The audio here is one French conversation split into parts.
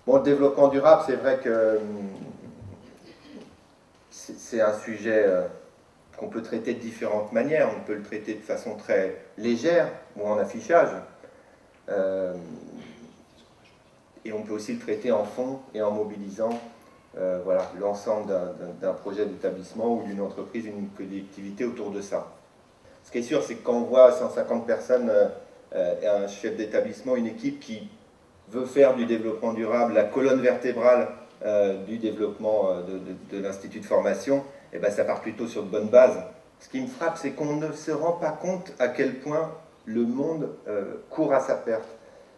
Bon, le développement durable, c'est vrai que c'est un sujet qu'on peut traiter de différentes manières. On peut le traiter de façon très légère ou en affichage. Et on peut aussi le traiter en fond et en mobilisant voilà, l'ensemble d'un projet d'établissement ou d'une entreprise, une collectivité autour de ça. Ce qui est sûr, c'est que quand on voit 150 personnes, un chef d'établissement, une équipe qui veut faire du développement durable la colonne vertébrale du développement de l'Institut de formation, et ben ça part plutôt sur de bonnes bases. Ce qui me frappe, c'est qu'on ne se rend pas compte à quel point le monde court à sa perte.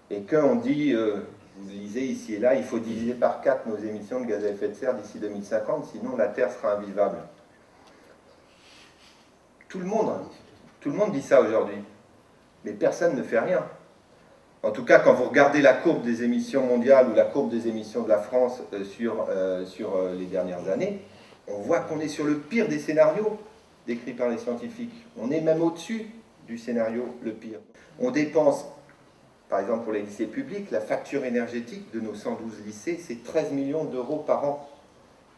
Et quand on dit, vous lisez ici et là, il faut diviser par 4 nos émissions de gaz à effet de serre d'ici 2050, sinon la Terre sera invivable. Tout le monde dit ça aujourd'hui, mais personne ne fait rien. En tout cas, quand vous regardez la courbe des émissions mondiales ou la courbe des émissions de la France sur les dernières années, on voit qu'on est sur le pire des scénarios décrits par les scientifiques. On est même au-dessus du scénario le pire. On dépense, par exemple pour les lycées publics, la facture énergétique de nos 112 lycées, c'est 13 millions d'euros par an.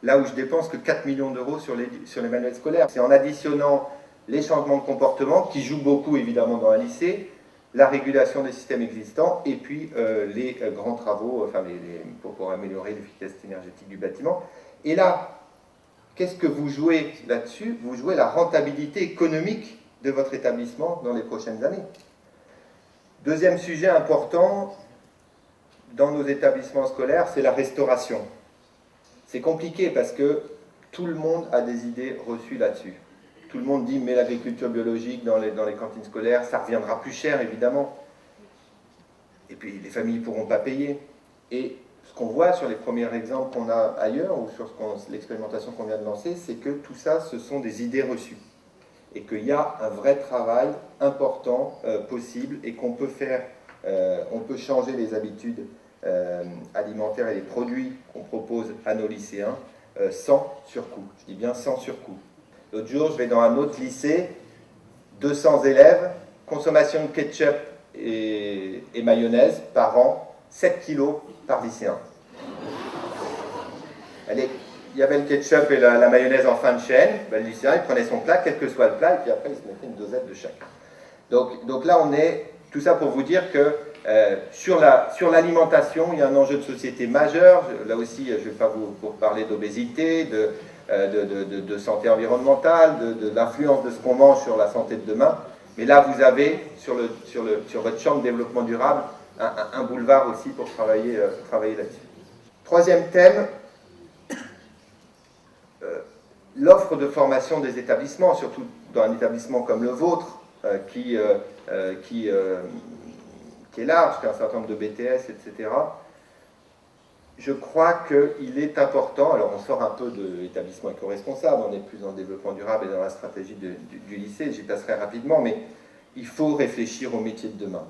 Là où je dépense que 4 millions d'euros sur les manuels scolaires. C'est en additionnant les changements de comportement, qui jouent beaucoup évidemment dans un lycée, la régulation des systèmes existants et puis les grands travaux enfin, pour améliorer l'efficacité énergétique du bâtiment. Et là, qu'est-ce que vous jouez là-dessus? Vous jouez la rentabilité économique de votre établissement dans les prochaines années. Deuxième sujet important dans nos établissements scolaires, c'est la restauration. C'est compliqué parce que tout le monde a des idées reçues là-dessus. Tout le monde dit, mais l'agriculture biologique dans les cantines scolaires, ça reviendra plus cher, évidemment. Et puis, les familles ne pourront pas payer. Et ce qu'on voit sur les premiers exemples qu'on a ailleurs, ou sur l'expérimentation qu'on vient de lancer, c'est que tout ça, ce sont des idées reçues. Et qu'il y a un vrai travail important possible et qu'on peut faire, on peut changer les habitudes alimentaires et les produits qu'on propose à nos lycéens sans surcoût. Je dis bien sans surcoût. L'autre jour, je vais dans un autre lycée, 200 élèves, consommation de ketchup et mayonnaise par an, 7 kilos par lycéen. Il y avait le ketchup et la mayonnaise en fin de chaîne, ben, le lycéen il prenait son plat, quel que soit le plat, et puis après il se mettait une dosette de chacun. Donc là, on est, tout ça pour vous dire que sur l'alimentation, il y a un enjeu de société majeur. Là aussi, je ne vais pas vous parler d'obésité, de santé environnementale, de l'influence de ce qu'on mange sur la santé de demain. Mais là, vous avez sur votre champ de développement durable un boulevard aussi pour travailler là-dessus. Troisième thème, l'offre de formation des établissements, surtout dans un établissement comme le vôtre, qui est large, qui a un certain nombre de BTS, etc. Je crois qu'il est important, alors on sort un peu de l'établissement éco-responsable, on est plus dans le développement durable et dans la stratégie du lycée, j'y passerai rapidement, mais il faut réfléchir au métier de demain.